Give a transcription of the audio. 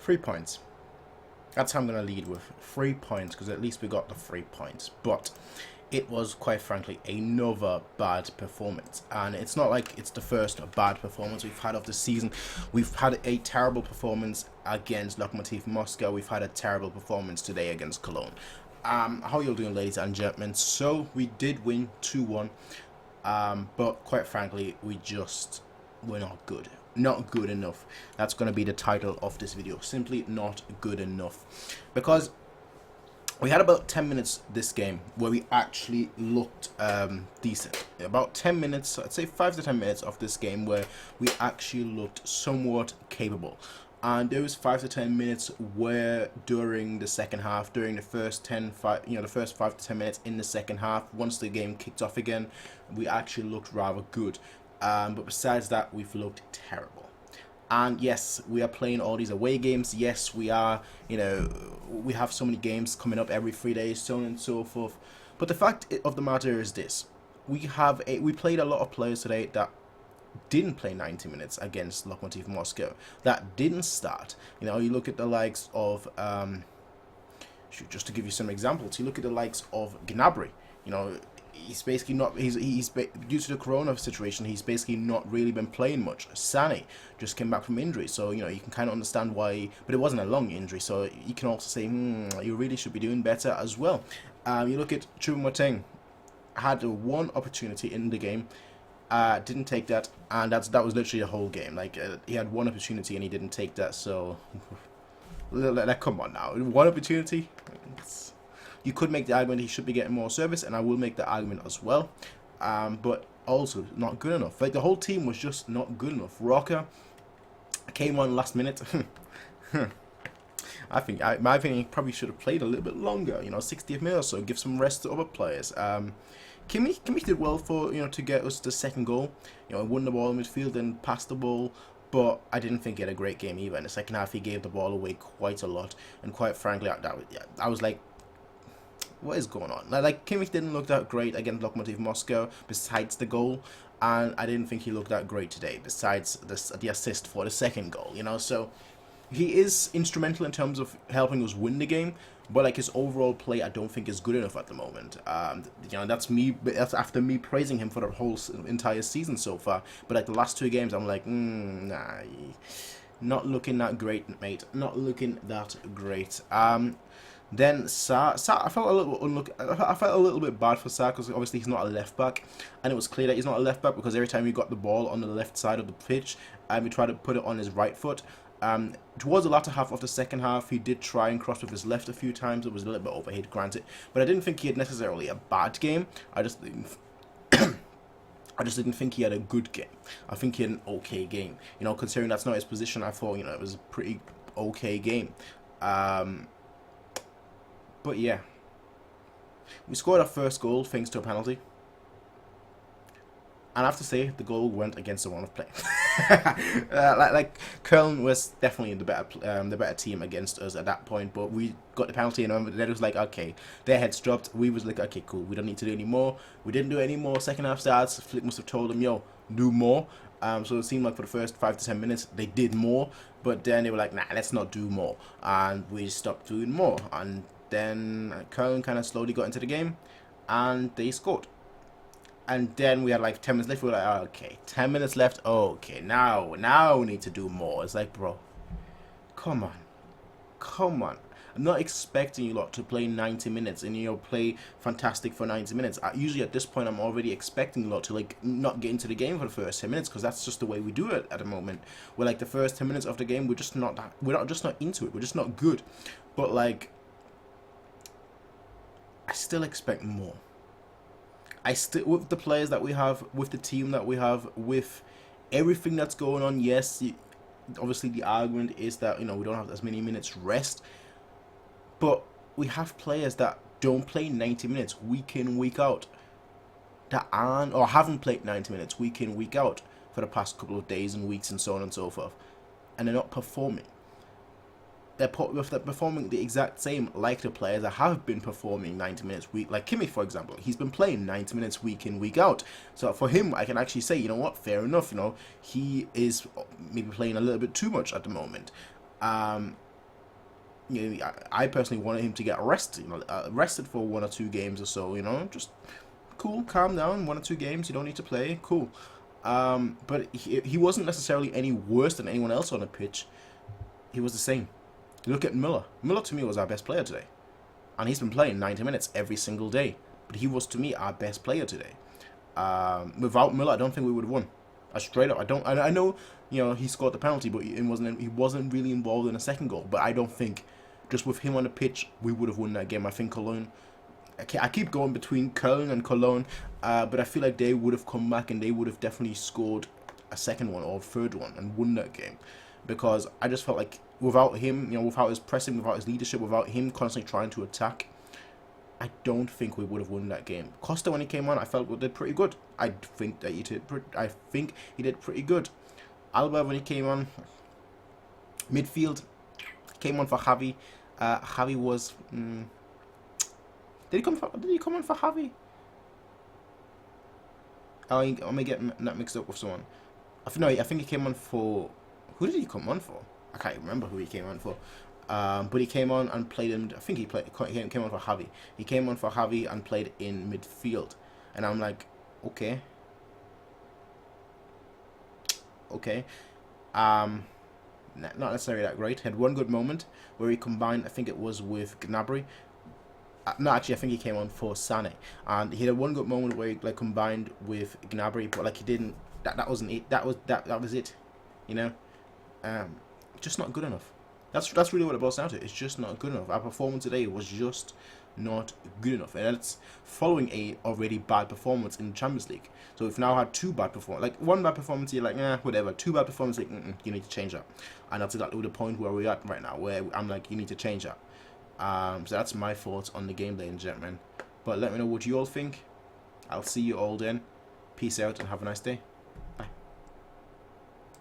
3 points. That's how I'm going to lead with 3 points, because at least we got the 3 points. But it was, quite frankly, another bad performance. And it's not like it's the first bad performance we've had of the season. We've had a terrible performance against Lokomotiv Moscow. We've had a terrible performance today against Cologne. How you all doing, ladies and gentlemen? So, we did win 2-1. But, quite frankly, we're not good. Not good enough. That's going to be the title of this video. Simply not good enough. Because we had about 10 minutes this game where we actually looked decent. About 10 minutes, I'd say 5 to 10 minutes of this game where we actually looked somewhat capable. And there was 5 to 10 minutes where during the second half, during the first the first 5 to 10 minutes in the second half, once the game kicked off again, we actually looked rather good. But besides that, we've looked terrible. And yes, we are playing all these away games. Yes, we are, we have so many games coming up every 3 days, so on and so forth. But the fact of the matter is this. We played a lot of players today that didn't play 90 minutes against Lokomotiv Moscow. That didn't start. You look at the likes of, just to give you some examples, you look at the likes of Gnabry. He's basically not. He's due to the corona situation. He's basically not really been playing much. Sané just came back from injury, so you can kind of understand why. But it wasn't a long injury, so you can also say, you really should be doing better as well. You look at Choupo-Moting, had one opportunity in the game, didn't take that, and that was literally the whole game. Like he had one opportunity and he didn't take that. So, come on now, one opportunity. You could make the argument he should be getting more service, and I will make that argument as well. But also not good enough. Like the whole team was just not good enough. Rocker came on last minute. I think my opinion, he probably should have played a little bit longer. 60th minute or so. Give some rest to other players. Kimmich did well for to get us the second goal. Won the ball in midfield and passed the ball. But I didn't think he had a great game either. In the second half, he gave the ball away quite a lot, and quite frankly, I was like, what is going on? Like Kimmich didn't look that great against Lokomotiv Moscow, besides the goal, and I didn't think he looked that great today, besides the assist for the second goal. So he is instrumental in terms of helping us win the game, but like his overall play, I don't think is good enough at the moment. That's after me praising him for the whole entire season so far. But like the last 2 games, I'm like, nah, not looking that great, mate. Not looking that great. Then Sa, I felt a little bit bad for Sa, because obviously he's not a left back, and it was clear that he's not a left back because every time he got the ball on the left side of the pitch, he tried to put it on his right foot. Towards the latter half of the second half, he did try and cross with his left a few times. It was a little bit overhit, granted, but I didn't think he had necessarily a bad game. I just didn't think he had a good game. I think he had an okay game. Considering that's not his position, I thought it was a pretty okay game. But yeah, we scored our first goal thanks to a penalty, and I have to say the goal went against the run of play. like Köln was definitely the better team against us at that point, but we got the penalty, and then it was like, okay, their heads dropped. We was like, okay, cool, we don't need to do any more. We didn't do any more. Second half starts. Flick must have told them, yo, do more. So it seemed like for the first 5 to 10 minutes they did more, but then they were like, nah, let's not do more, and we stopped doing more. And then Köln kind of slowly got into the game, and they scored. And then we had like 10 minutes left. We were like, oh, okay, 10 minutes left. Oh, okay, now we need to do more. It's like, bro, come on. I'm not expecting you lot to play 90 minutes and play fantastic for 90 minutes. Usually at this point, I'm already expecting you lot to like not get into the game for the first 10 minutes, because that's just the way we do it at the moment. Where like the first 10 minutes of the game, we're just not into it. We're just not good. But like, I still expect more. With the players that we have, with the team that we have, with everything that's going on, yes, obviously the argument is that, we don't have as many minutes rest, but we have players that don't play 90 minutes week in, week out, that aren't, or haven't played 90 minutes week in, week out for the past couple of days and weeks and so on and so forth, and they're not performing. They're performing the exact same like the players that have been performing 90 minutes week, like Kimmich, for example. He's been playing 90 minutes week in, week out. So for him, I can actually say, you know what, fair enough. He is maybe playing a little bit too much at the moment. you know, I personally wanted him to get arrested, arrested for 1 or 2 games or so. Just cool, calm down. 1 or 2 games, you don't need to play. Cool. But he wasn't necessarily any worse than anyone else on the pitch. He was the same. Look at Müller. Müller to me was our best player today, and he's been playing 90 minutes every single day. But he was to me our best player today. Without Müller, I don't think we would have won. Straight up, I don't. I know, he scored the penalty, but he wasn't really involved in the second goal. But I don't think, just with him on the pitch, we would have won that game. I think Cologne. I keep going between Köln and Cologne, but I feel like they would have come back and they would have definitely scored a second one or a third one and won that game, because I just felt like without him, without his pressing, without his leadership, without him constantly trying to attack, I don't think we would have won that game. Costa, when he came on, I felt did pretty good. I think he did pretty good. Alba, when he came on, midfield, came on for Javi. Javi was. Did he come on for Javi? Oh, I may get that mixed up with someone. I think he came on for. Who did he come on for? I can't remember who he came on for. But he came on and played in. I think he came on for Javi. He came on for Javi and played in midfield. And I'm like, okay. Not necessarily that great. Had one good moment where he combined. I think it was with Gnabry. No, actually, I think he came on for Sané, and he had one good moment where he combined with Gnabry, but he didn't. That wasn't it. That was it. Just not good enough. That's really what it boils down to. It's just not good enough. Our performance today was just not good enough, and it's following a already bad performance in the Champions League. So we've now had 2 bad performances. One bad performance, you're like, whatever. 2 bad performances, you need to change that. And that's exactly the point where we're at right now, where I'm like, you need to change that. So that's my thoughts on the game, ladies and gentlemen. But let me know what you all think. I'll see you all then. Peace out and have a nice day.